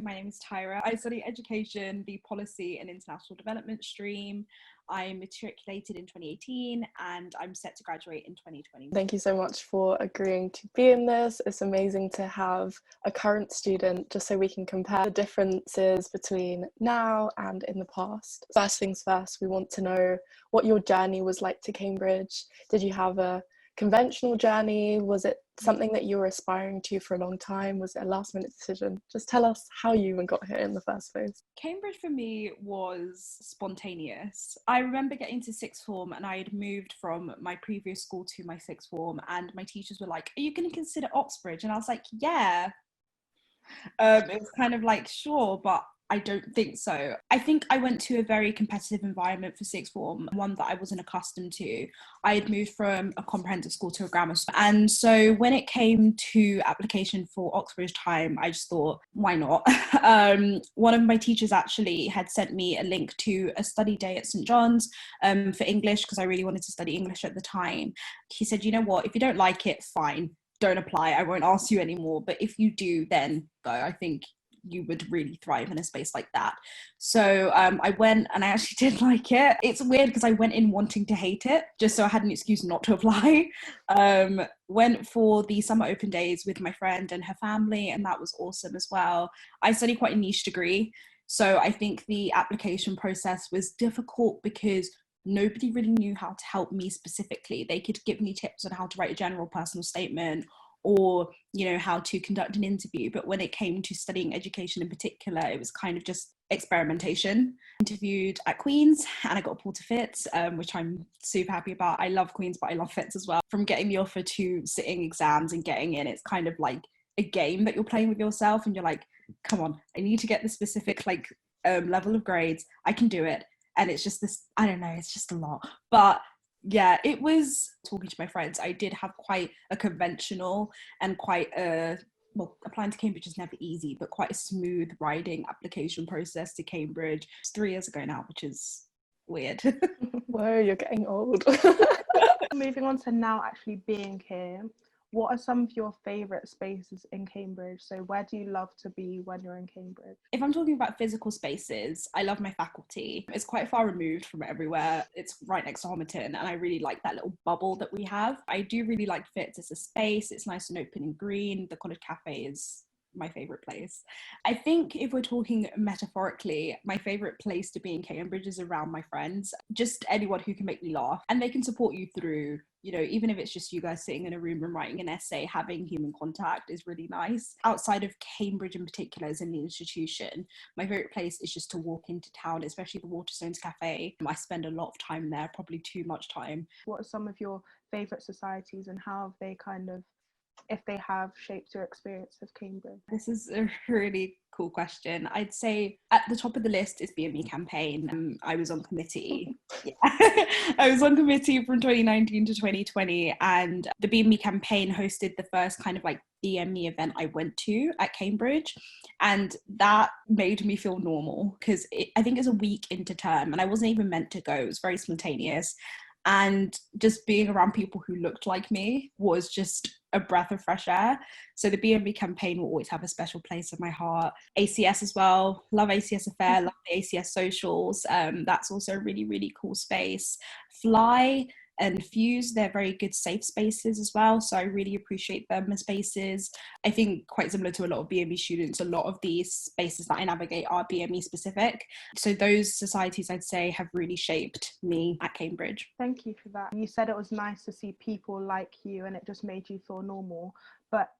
my name is Tyra. I study education, the policy and international development stream. I matriculated in 2018 and I'm set to graduate in 2020. Thank you so much for agreeing to be in this. It's amazing to have a current student just so we can compare the differences between now and in the past. First things first, we want to know what your journey was like to Cambridge. Did you have a conventional journey? Was it something that you were aspiring to for a long time? Was it a last minute decision? Just tell us how you even got here in the first place. Cambridge for me was spontaneous. I remember getting to sixth form and I had moved from my previous school to my sixth form, and my teachers were like, "Are you going to consider Oxbridge?" And I was like, "Yeah." It was kind of like, sure, but I don't think so. I think I went to a very competitive environment for sixth form, one that I wasn't accustomed to. I had moved from a comprehensive school to a grammar school. And so when it came to application for Oxbridge time, I just thought, why not? One of my teachers actually had sent me a link to a study day at St. John's for English, because I really wanted to study English at the time. He said, "You know what, if you don't like it, fine, don't apply. I won't ask you anymore. But if you do, then go. I think you would really thrive in a space like that." So I went and I actually did like it. It's weird because I went in wanting to hate it, just so I had an excuse not to apply. Went for the summer open days with my friend and her family, and that was awesome as well. I study quite a niche degree, so I think the application process was difficult because nobody really knew how to help me specifically. They could give me tips on how to write a general personal statement or, you know, how to conduct an interview. But when it came to studying education in particular, it was kind of just experimentation. Interviewed at Queen's and I got pulled to Fitz, which I'm super happy about. I love Queen's, but I love Fitz as well. From getting the offer to sitting exams and getting in, it's kind of like a game that you're playing with yourself, and you're like, come on, I need to get the specific level of grades. I can do it. And it's just this, I don't know, it's just a lot. But yeah, it was, talking to my friends, I did have quite a conventional and quite applying to Cambridge is never easy, but quite a smooth riding application process to Cambridge. It's 3 years ago now, which is weird. Whoa, you're getting old. Moving on to now actually being here, what are some of your favourite spaces in Cambridge? So where do you love to be when you're in Cambridge? If I'm talking about physical spaces, I love my faculty. It's quite far removed from everywhere. It's right next to Homerton, and I really like that little bubble that we have. I do really like Fitz as a space. It's nice and open and green. The College Cafe is my favourite place. I think if we're talking metaphorically, my favourite place to be in Cambridge is around my friends. Just anyone who can make me laugh, and they can support you through, you know, even if it's just you guys sitting in a room and writing an essay, having human contact is really nice. Outside of Cambridge in particular, as in the institution, my favourite place is just to walk into town, especially the Waterstones Cafe. I spend a lot of time there, probably too much time. What are some of your favourite societies and how have they if they have shaped your experience of Cambridge? This is a really cool question. I'd say at the top of the list is BME campaign. I was on committee. Yeah. I was on committee from 2019 to 2020, and the BME campaign hosted the first kind of BME event I went to at Cambridge, and that made me feel normal because I think it's a week into term and I wasn't even meant to go. It was very spontaneous. And just being around people who looked like me was just a breath of fresh air. So the BMB campaign will always have a special place in my heart. ACS as well. Love ACS Affair, love the ACS socials. That's also a really, really cool space. Fly and Fuse, they're very good safe spaces as well. So I really appreciate them as spaces. I think quite similar to a lot of BME students, a lot of these spaces that I navigate are BME specific. So those societies, I'd say, have really shaped me at Cambridge. Thank you for that. You said it was nice to see people like you and it just made you feel normal.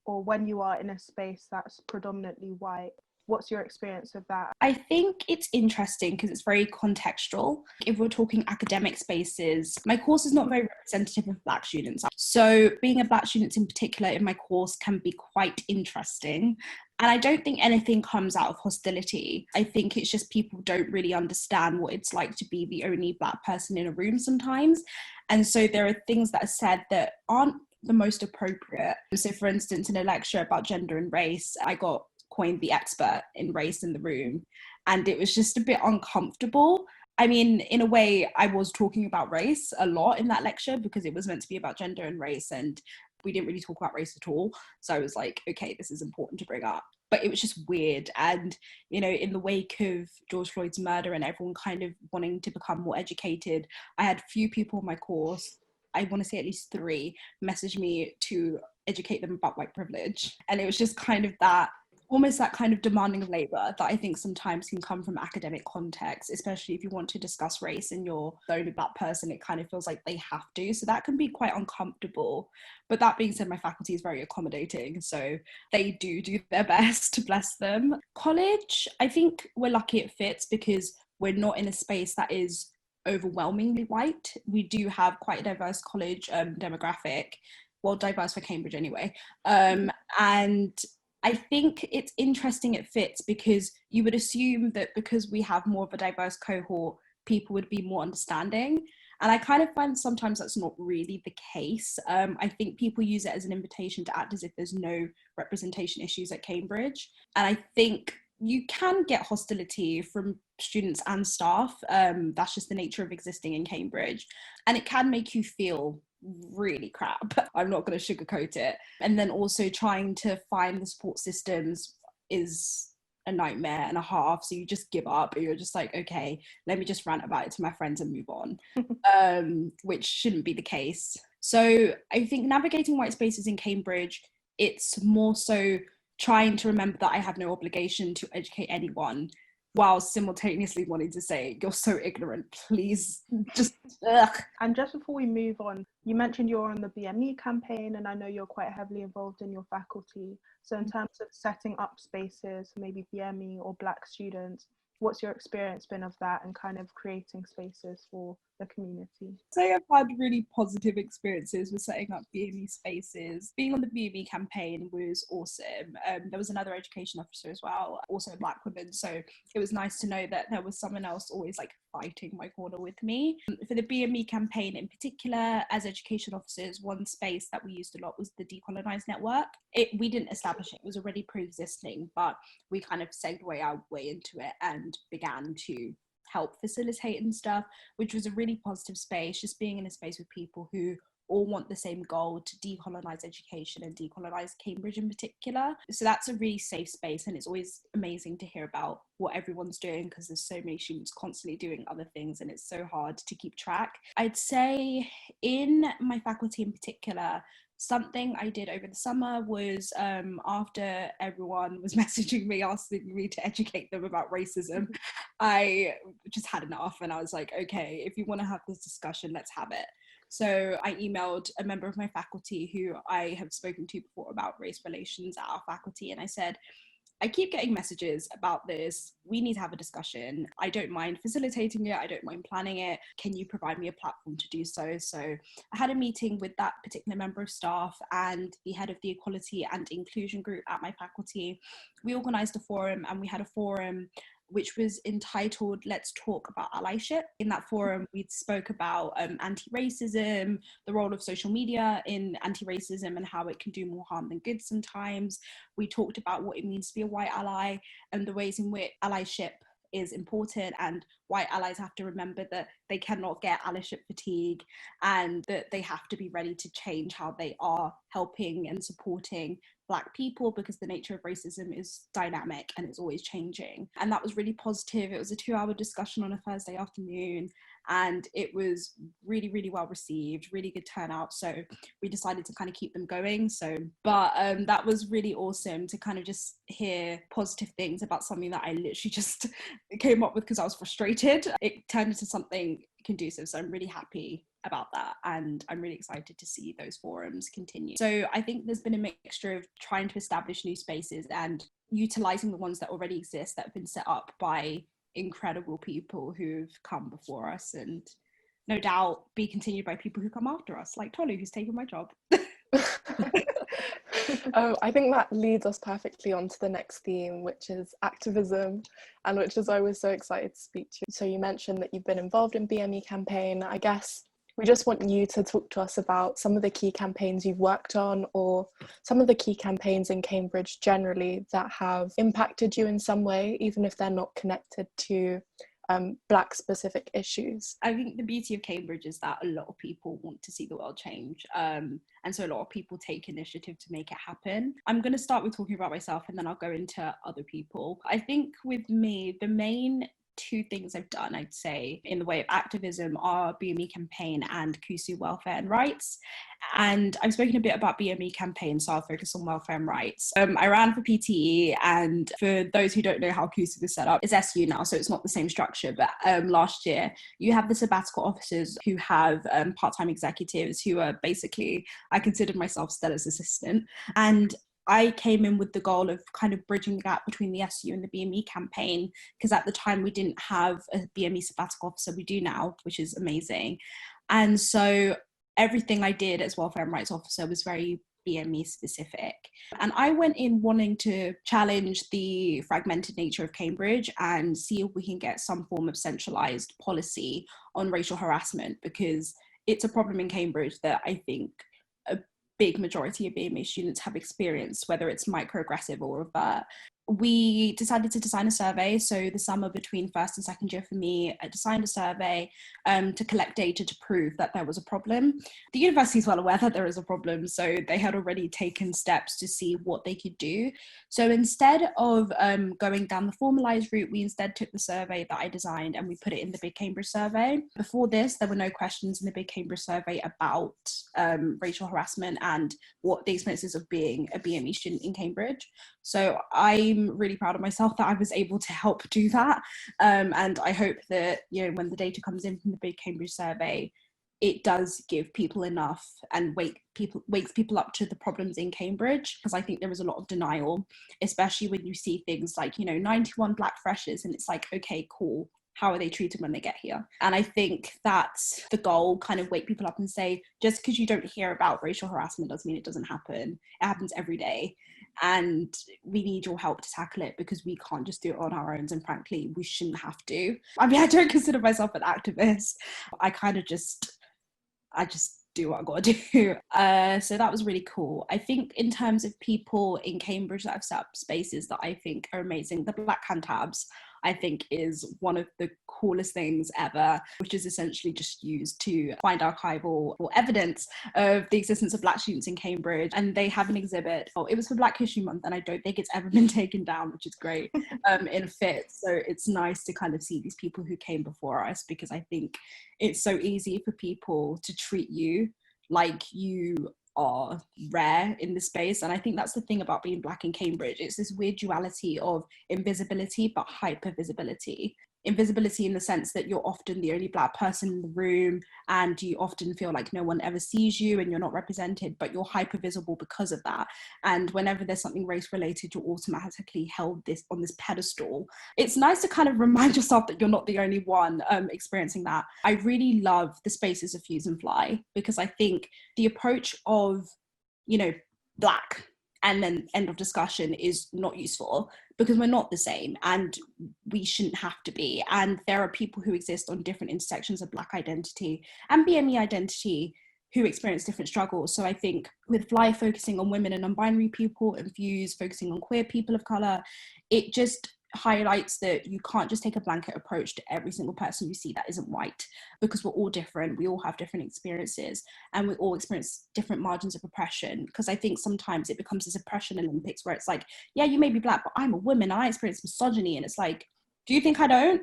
Or when you are in a space that's predominantly white, what's your experience of that? I think it's interesting because it's very contextual. If we're talking academic spaces, my course is not very representative of Black students. So being a Black student in particular in my course can be quite interesting. And I don't think anything comes out of hostility. I think it's just people don't really understand what it's like to be the only Black person in a room sometimes. And so there are things that are said that aren't the most appropriate. So for instance, in a lecture about gender and race, I got coined the expert in race in the room, and it was just a bit uncomfortable. I mean, in a way, I was talking about race a lot in that lecture because it was meant to be about gender and race, and we didn't really talk about race at all. So I was like, okay, this is important to bring up. but it was just weird. And, you know, in the wake of George Floyd's murder and everyone kind of wanting to become more educated, I had few people in my course, I want to say at least 3, message me to educate them about white privilege. And it was just kind of that, almost that kind of demanding of labour that I think sometimes can come from academic context, especially if you want to discuss race and you're the only black person, it kind of feels like they have to. So that can be quite uncomfortable. But that being said, my faculty is very accommodating. So they do their best, bless them. College, I think we're lucky at Fitz because we're not in a space that is overwhelmingly white. We do have quite a diverse college demographic, well, diverse for Cambridge anyway. And I think it's interesting at Fitz because you would assume that because we have more of a diverse cohort, people would be more understanding. And I kind of find sometimes that's not really the case. I think people use it as an invitation to act as if there's no representation issues at Cambridge. And I think you can get hostility from students and staff. That's just the nature of existing in Cambridge. And it can make you feel really crap. I'm not going to sugarcoat it. And then also trying to find the support systems is a nightmare and a half. So you just give up and you're just like, okay, let me just rant about it to my friends and move on, which shouldn't be the case. So I think navigating white spaces in Cambridge, it's more so trying to remember that I have no obligation to educate anyone, while simultaneously wanting to say, you're so ignorant, please just, ugh. And just before we move on, you mentioned you're on the BME campaign, and I know you're quite heavily involved in your faculty. So in terms of setting up spaces, maybe BME or Black students, what's your experience been of that and kind of creating spaces for the community? So I've had really positive experiences with setting up BME spaces. Being on the BME campaign was awesome. There was another education officer as well, also a Black woman. So it was nice to know that there was someone else always like fighting my corner with me. For the BME campaign in particular, as education officers, one space that we used a lot was the Decolonise Network. We didn't establish it, it was already pre-existing, but we kind of segued our way into it and began to help facilitate and stuff, which was a really positive space, just being in a space with people who all want the same goal to decolonise education and decolonise Cambridge in particular. So that's a really safe space, and it's always amazing to hear about what everyone's doing because there's so many students constantly doing other things and it's so hard to keep track. I'd say in my faculty in particular, something I did over the summer was after everyone was messaging me asking me to educate them about racism, I just had enough and I was like, okay, if you want to have this discussion, let's have it. So I emailed a member of my faculty who I have spoken to before about race relations at our faculty, and I said, I keep getting messages about this. We need to have a discussion. I don't mind facilitating it. I don't mind planning it. Can you provide me a platform to do so? So I had a meeting with that particular member of staff and the head of the equality and inclusion group at my faculty. We organised a forum, and we had a forum which was entitled Let's Talk About Allyship. In that forum, we spoke about anti-racism, the role of social media in anti-racism and how it can do more harm than good sometimes. We talked about what it means to be a white ally and the ways in which allyship is important, and white allies have to remember that they cannot get allyship fatigue and that they have to be ready to change how they are helping and supporting Black people, because the nature of racism is dynamic and it's always changing. And that was really positive. It was a 2-hour discussion on a Thursday afternoon, and it was really, really well received, really good turnout. So we decided to kind of keep them going. But that was really awesome to kind of just hear positive things about something that I literally just came up with because I was frustrated. It turned into something conducive. So I'm really happy about that, and I'm really excited to see those forums continue. So I think there's been a mixture of trying to establish new spaces and utilising the ones that already exist that have been set up by incredible people who've come before us, and no doubt be continued by people who come after us, like Tolu, who's taken my job. I think that leads us perfectly on to the next theme, which is activism, and which is why we're so excited to speak to you. So you mentioned that you've been involved in BME campaign. I guess we just want you to talk to us about some of the key campaigns you've worked on, or some of the key campaigns in Cambridge generally that have impacted you in some way, even if they're not connected to Black specific issues? I think the beauty of Cambridge is that a lot of people want to see the world change. And so a lot of people take initiative to make it happen. I'm going to start with talking about myself and then I'll go into other people. I think with me, the main two things I've done, I'd say, in the way of activism are BME campaign and Kusu welfare and rights. And I've spoken a bit about BME campaign, so I'll focus on welfare and rights. I ran for PTE, and for those who don't know how Kusu was set up, it's SU now, so it's not the same structure, but last year you have the sabbatical officers who have part-time executives who are basically, I considered myself Stella's assistant, and I came in with the goal of kind of bridging the gap between the SU and the BME campaign, because at the time we didn't have a BME sabbatical officer. We do now, which is amazing. And so everything I did as welfare and rights officer was very BME specific. And I went in wanting to challenge the fragmented nature of Cambridge and see if we can get some form of centralised policy on racial harassment, because it's a problem in Cambridge that I think a big majority of BME students have experienced, whether it's microaggressive or overt. We decided to design a survey. So the summer between first and second year for me, I designed a survey to collect data to prove that there was a problem. The university is well aware that there is a problem, so they had already taken steps to see what they could do. So instead of going down the formalised route, we instead took the survey that I designed and we put it in the Big Cambridge survey. Before this, there were no questions in the Big Cambridge survey about racial harassment and what the experiences of being a BME student in Cambridge. So I'm really proud of myself that I was able to help do that. And I hope that, you know, when the data comes in from the Big Cambridge survey, it does give people enough and wakes people up to the problems in Cambridge, because I think there is a lot of denial, especially when you see things like, you know, 91 Black freshers, and it's like, okay, cool. How are they treated when they get here? And I think that's the goal, kind of wake people up and say, just because you don't hear about racial harassment doesn't mean it doesn't happen. It happens every day. And we need your help to tackle it, because we can't just do it on our own. And frankly, we shouldn't have to. I mean, I don't consider myself an activist. I just do what I gotta do. So that was really cool. I think in terms of people in Cambridge that have set up spaces that I think are amazing, the Black Hand Tabs, I think, is one of the coolest things ever, which is essentially just used to find archival or evidence of the existence of Black students in Cambridge. And they have an exhibit. It was for Black History Month, and I don't think it's ever been taken down, which is great, in Fitz. So it's nice to kind of see these people who came before us, because I think it's so easy for people to treat you like you are rare in this space. And I think that's the thing about being Black in Cambridge. It's this weird duality of invisibility but hyper visibility. Invisibility in the sense that you're often the only Black person in the room, and you often feel like no one ever sees you and you're not represented, but you're hyper visible because of that. And whenever there's something race related, you're automatically held on this pedestal. It's nice to kind of remind yourself that you're not the only one experiencing that. I really love the spaces of Fuse and Fly, because I think the approach of, you know, Black and then end of discussion is not useful, because we're not the same and we shouldn't have to be. And there are people who exist on different intersections of Black identity and BME identity who experience different struggles. So I think with Fly focusing on women and non-binary people, and Fuse focusing on queer people of colour, it just highlights that you can't just take a blanket approach to every single person you see that isn't white, because we're all different, we all have different experiences, and we all experience different margins of oppression. Because I think sometimes it becomes this oppression Olympics where it's like, yeah, you may be Black, but I'm a woman, I experience misogyny, and it's like, do you think I don't?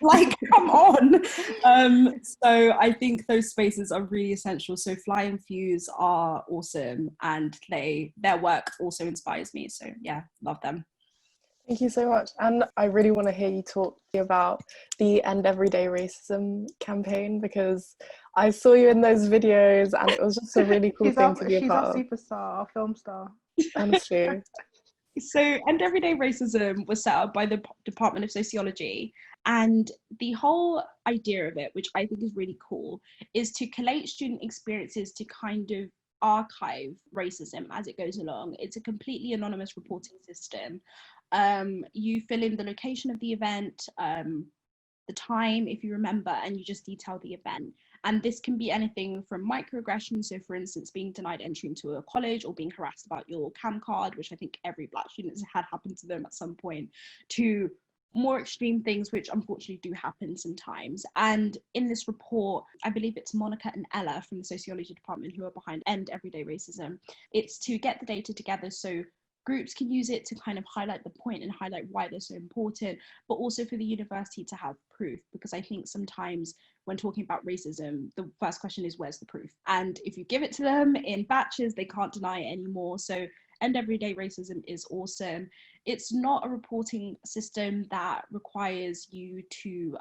Like, come on. So I think those spaces are really essential. So Fly and Fuse are awesome, and their work also inspires me. So yeah, love them. Thank you so much. And I really want to hear you talk about the End Everyday Racism campaign, because I saw you in those videos and it was just a really cool thing to be a part of. She's our superstar, our film star. Honestly. So End Everyday Racism was set up by the Department of Sociology, and the whole idea of it, which I think is really cool, is to collate student experiences to kind of archive racism as it goes along. It's a completely anonymous reporting system. You fill in the location of the event, the time, if you remember, and you just detail the event. And this can be anything from microaggressions, so for instance, being denied entry into a college or being harassed about your CAM card, which I think every Black student has had happen to them at some point, to more extreme things, which unfortunately do happen sometimes. And in this report, I believe it's Monica and Ella from the sociology department who are behind End Everyday Racism. It's to get the data together so groups can use it to kind of highlight the point and highlight why they're so important, but also for the university to have proof, because I think sometimes when talking about racism, the first question is, where's the proof? And if you give it to them in batches, they can't deny it anymore. So End Everyday Racism is awesome. It's not a reporting system that requires you to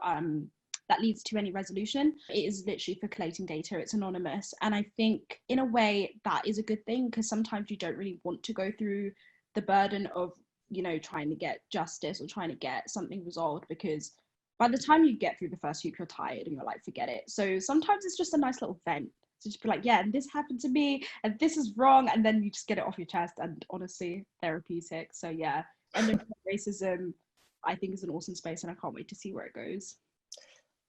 that leads to any resolution. It is literally for collating data. It's anonymous. And I think in a way that is a good thing, because sometimes you don't really want to go through the burden of, you know, trying to get justice or trying to get something resolved, because by the time you get through the first week, you're tired and you're like, forget it. So sometimes it's just a nice little vent to just be like, yeah, and this happened to me and this is wrong. And then you just get it off your chest, and honestly, therapeutic. So yeah, and racism, I think, is an awesome space, and I can't wait to see where it goes.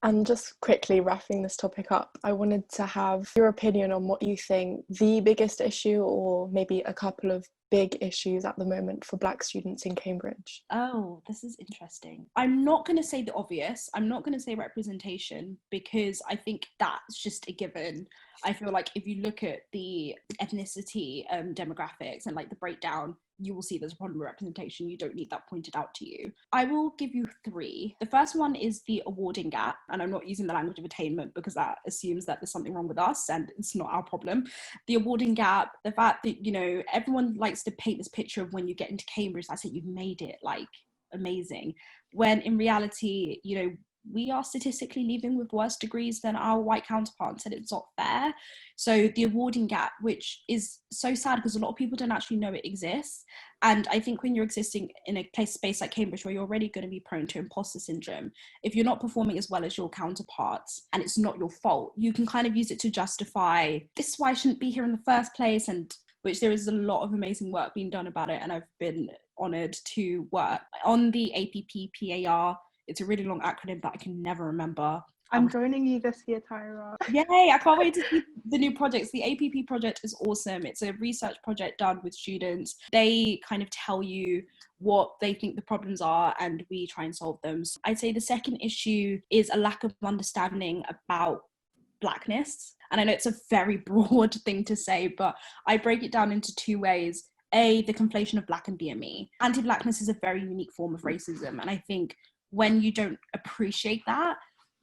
And just quickly wrapping this topic up, I wanted to have your opinion on what you think the biggest issue, or maybe a couple of big issues at the moment for Black students in Cambridge. Oh, this is interesting. I'm not going to say the obvious. I'm not going to say representation, because I think that's just a given. I feel like if you look at the ethnicity demographics and like the breakdown, you will see there's a problem with representation. You don't need that pointed out to you. I will give you 3. The first one is the awarding gap, and I'm not using the language of attainment because that assumes that there's something wrong with us and it's not our problem. The awarding gap, the fact that, you know, everyone likes to paint this picture of when you get into Cambridge, that's it, you've made it, like, amazing. When in reality, you know, we are statistically leaving with worse degrees than our white counterparts, and it's not fair. So the awarding gap, which is so sad because a lot of people don't actually know it exists. And I think when you're existing in a space like Cambridge, where you're already going to be prone to imposter syndrome, if you're not performing as well as your counterparts and it's not your fault, you can kind of use it to justify, this is why I shouldn't be here in the first place, and which there is a lot of amazing work being done about it. And I've been honoured to work on the APPPAR. It's a really long acronym that I can never remember. I'm joining you this year, Tyra. Yay, I can't wait to see the new projects. The APP project is awesome. It's a research project done with students. They kind of tell you what they think the problems are, and we try and solve them. So I'd say the second issue is a lack of understanding about Blackness. And I know it's a very broad thing to say, but I break it down into 2 ways. A, the conflation of Black and BME. Anti-Blackness is a very unique form of racism, and I think when you don't appreciate that,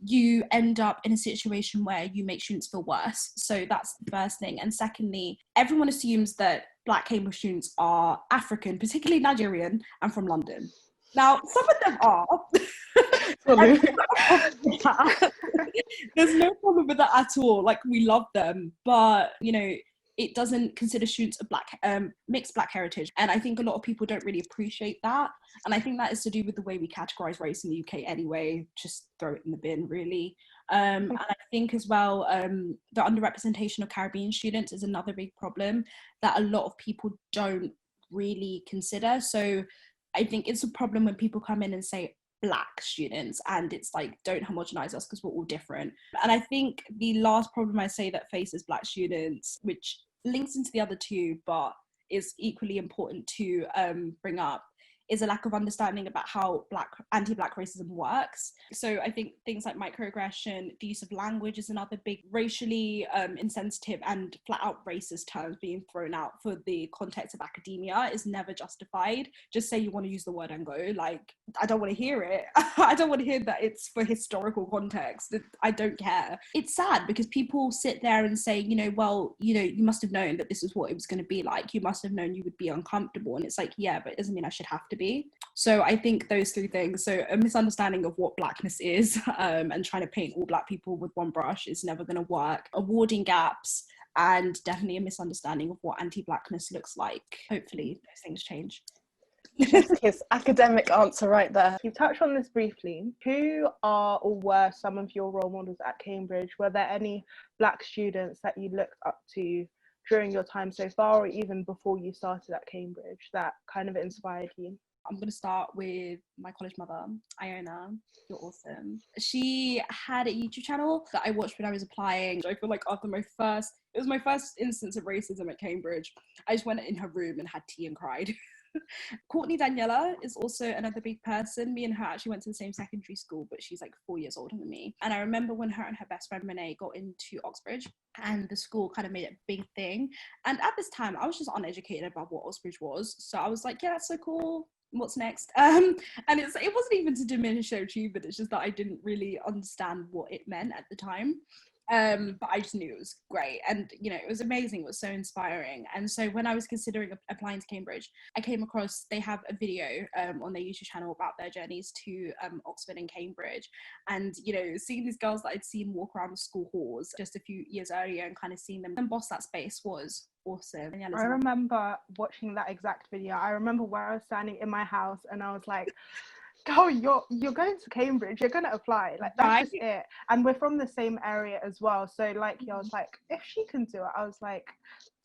you end up in a situation where you make students feel worse. So that's the first thing. And secondly, everyone assumes that Black Cambridge students are African, particularly Nigerian, and from London. Now, some of them are. There's no problem with that at all. Like, we love them, but, you know, it doesn't consider students a Black, mixed Black heritage. And I think a lot of people don't really appreciate that. And I think that is to do with the way we categorise race in the UK anyway. Just throw it in the bin, really. And I think as well, the underrepresentation of Caribbean students is another big problem that a lot of people don't really consider. So I think it's a problem when people come in and say Black students, and it's like, don't homogenize us because we're all different. And I think the last problem I say that faces Black students, which links into the other 2 but is equally important to bring up, is a lack of understanding about how anti-Black racism works. So I think things like microaggression, the use of language is another big racially insensitive and flat out racist terms being thrown out for the context of academia is never justified. Just say you want to use the word and go, like, I don't want to hear it. I don't want to hear that it's for historical context. I don't care. It's sad because people sit there and say, you know, well, you know, you must have known that this is what it was going to be like. You must have known you would be uncomfortable. And it's like, yeah, but it doesn't mean I should have to be. So I think those 3 things, so a misunderstanding of what Blackness is, and trying to paint all Black people with one brush is never going to work. Awarding gaps, and definitely a misunderstanding of what anti-Blackness looks like. Hopefully those things change. His academic answer right there. You touched on this briefly. Who are or were some of your role models at Cambridge? Were there any Black students that you looked up to during your time so far, or even before you started at Cambridge, that kind of inspired you? I'm going to start with my college mother, Iona. You're awesome. She had a YouTube channel that I watched when I was applying. I feel like after it was my first instance of racism at Cambridge, I just went in her room and had tea and cried. Courtney Daniela is also another big person. Me and her actually went to the same secondary school, but she's like 4 years older than me. And I remember when her and her best friend Renee got into Oxbridge, and the school kind of made it a big thing. And at this time, I was just uneducated about what Oxbridge was. So I was like, yeah, that's so cool. What's next? And it wasn't even to diminish their achievement. It's just that I didn't really understand what it meant at the time. But I just knew it was great, and you know, it was amazing. It was so inspiring. And so when I was considering applying to Cambridge, I came across, they have a video on their YouTube channel about their journeys to Oxford and Cambridge, and you know, seeing these girls that I'd seen walk around the school halls just a few years earlier and kind of seeing them boss that space was awesome. Yeah, I remember watching that exact video. I remember where I was standing in my house and I was like, oh, you're going to Cambridge, you're going to apply, like that's just it. And we're from the same area as well, so like I was like, if she can do it, I was like,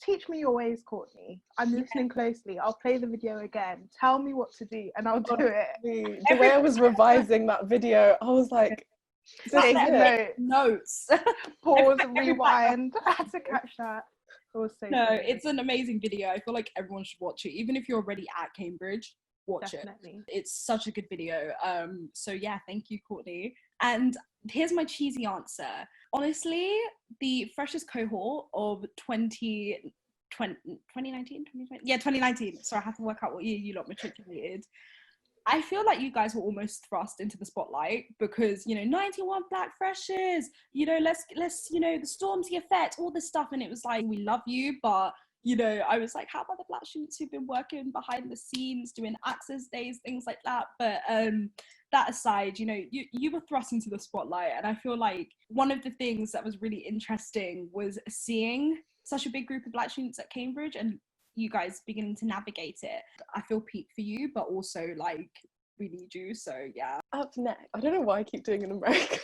teach me your ways, Courtney. I'm listening closely. I'll play the video again, tell me what to do, and I'll do it. The way I was revising that video, I was like, notes. Pause, rewind. I had to catch that. It was so good. It's an amazing video. I feel like everyone should watch it, even if you're already at Cambridge. Watch Definitely. it. It's such a good video. So yeah, thank you, Courtney. And here's my cheesy answer. Honestly, the freshest cohort of 2019. Yeah, 2019. So I have to work out what year you lot matriculated. I feel like you guys were almost thrust into the spotlight because, you know, 91 black freshers, you know, let's you know, the Stormzy effect, all this stuff. And it was like, we love you, but you know, I was like, how about the black students who've been working behind the scenes, doing access days, things like that? But that aside, you know, you were thrust into the spotlight. And I feel like one of the things that was really interesting was seeing such a big group of black students at Cambridge and you guys beginning to navigate it. I feel peak for you, but also like we need you. So yeah. Up next, I don't know why I keep doing an American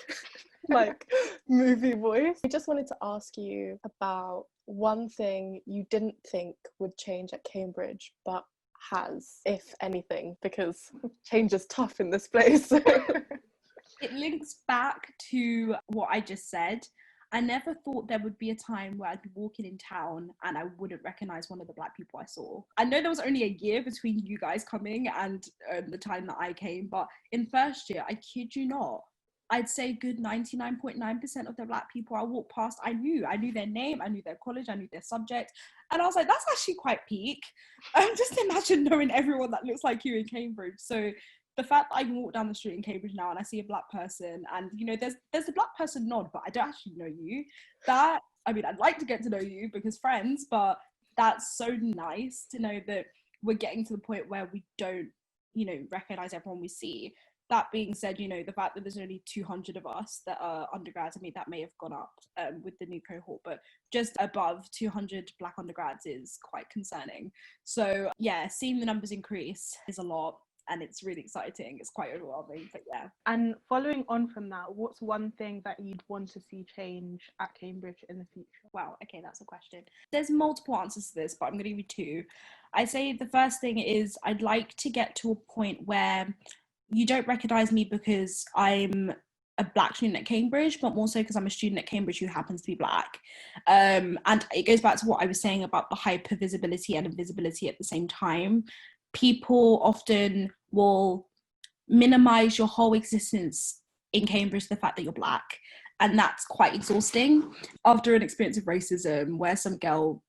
like movie voice. I just wanted to ask you about one thing you didn't think would change at Cambridge, but has, if anything, because change is tough in this place. It links back to what I just said. I never thought there would be a time where I'd be walking in town and I wouldn't recognize one of the black people I saw. I know there was only a year between you guys coming and the time that I came, but in first year, I kid you not, I'd say good 99.9% of the black people I walked past, I knew their name, I knew their college, I knew their subject. And I was like, that's actually quite peak. Just imagine knowing everyone that looks like you in Cambridge. So the fact that I can walk down the street in Cambridge now and I see a black person and, you know, there's a black person nod, but I don't actually know you. That, I mean, I'd like to get to know you because friends, but that's so nice to know that we're getting to the point where we don't, you know, recognize everyone we see. That being said, you know, the fact that there's only 200 of us that are undergrads, I mean, that may have gone up with the new cohort, but just above 200 black undergrads is quite concerning. So yeah, seeing the numbers increase is a lot. And it's really exciting. It's quite overwhelming, but yeah. And following on from that, what's one thing that you'd want to see change at Cambridge in the future? Wow, okay, that's a question. There's multiple answers to this, but I'm going to give you two. I'd say the first thing is I'd like to get to a point where you don't recognise me because I'm a black student at Cambridge, but more so because I'm a student at Cambridge who happens to be black. And it goes back to what I was saying about the hypervisibility and invisibility at the same time. People often will minimize your whole existence in Cambridge, the fact that you're black. And that's quite exhausting. After an experience of racism where some girl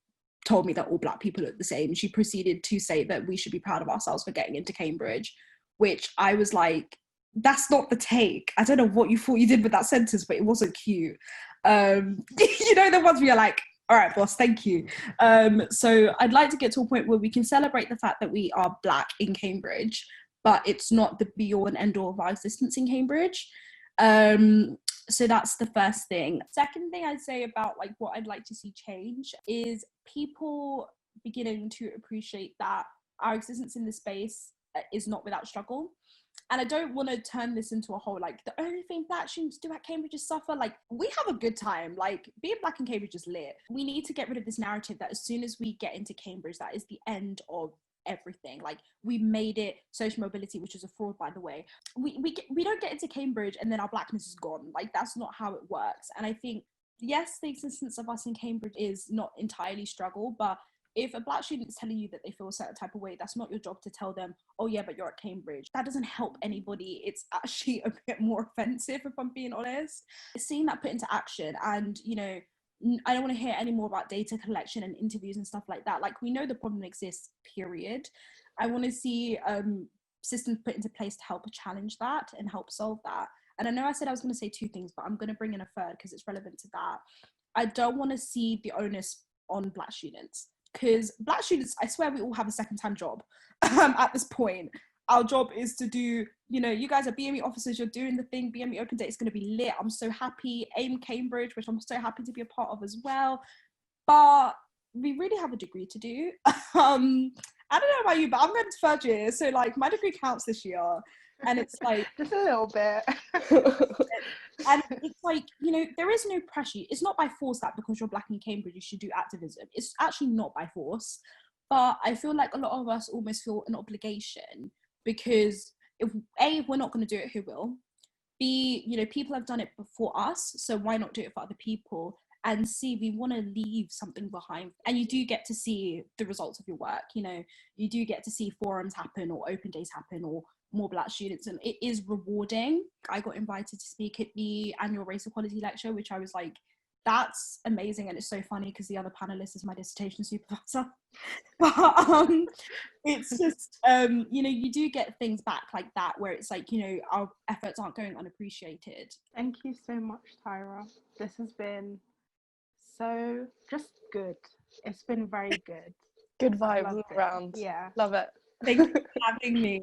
told me that all black people look the same, she proceeded to say that we should be proud of ourselves for getting into Cambridge, which I was like, that's not the take. I don't know what you thought you did with that sentence, but it wasn't cute. You know, the ones where you're like, all right, boss, thank you. So I'd like to get to a point where we can celebrate the fact that we are black in Cambridge, but it's not the be all and end all of our existence in Cambridge. So that's the first thing. Second thing I'd say about like what I'd like to see change is people beginning to appreciate that our existence in this space is not without struggle. And I don't want to turn this into a whole, like, the only thing black students do at Cambridge is suffer. Like, we have a good time. Like, being black in Cambridge is lit. We need to get rid of this narrative that as soon as we get into Cambridge, that is the end of everything. Like, we made it social mobility, which is a fraud, by the way. We don't get into Cambridge and then our blackness is gone. Like, that's not how it works. And I think, yes, the existence of us in Cambridge is not entirely struggle, but if a black student is telling you that they feel a certain type of way, that's not your job to tell them, oh yeah, but you're at Cambridge. That doesn't help anybody. It's actually a bit more offensive, if I'm being honest. Seeing that put into action, and you know, I don't want to hear any more about data collection and interviews and stuff like that. Like, we know the problem exists, period. I want to see systems put into place to help challenge that and help solve that. And I know I said I was going to say two things, but I'm going to bring in a third because it's relevant to that. I don't want to see the onus on black students, because black students, I swear we all have a second time job at this point. Our job is to do, you know, you guys are BME officers, you're doing the thing, BME Open Day is going to be lit. I'm so happy. AIM Cambridge, which I'm so happy to be a part of as well. But we really have a degree to do. I don't know about you, but I'm going to third year. So like my degree counts this year. And it's like just a little bit. And it's like, you know, there is no pressure. It's not by force that because you're black in Cambridge you should do activism. It's actually not by force. But I feel like a lot of us almost feel an obligation, because if we're not going to do it, who will? B, you know, people have done it before us, so why not do it for other people? And C, we want to leave something behind. And you do get to see the results of your work. You know, you do get to see forums happen or open days happen or more black students, and it is rewarding. I got invited to speak at the annual race equality lecture, which I was like, that's amazing. And it's so funny because the other panelist is my dissertation supervisor. But it's just, you know, you do get things back like that where it's like, you know, our efforts aren't going unappreciated. Thank you so much, Tyra. This has been so just good. It's been very good. Good vibes all around. Yeah. Love it. Thank you for having me.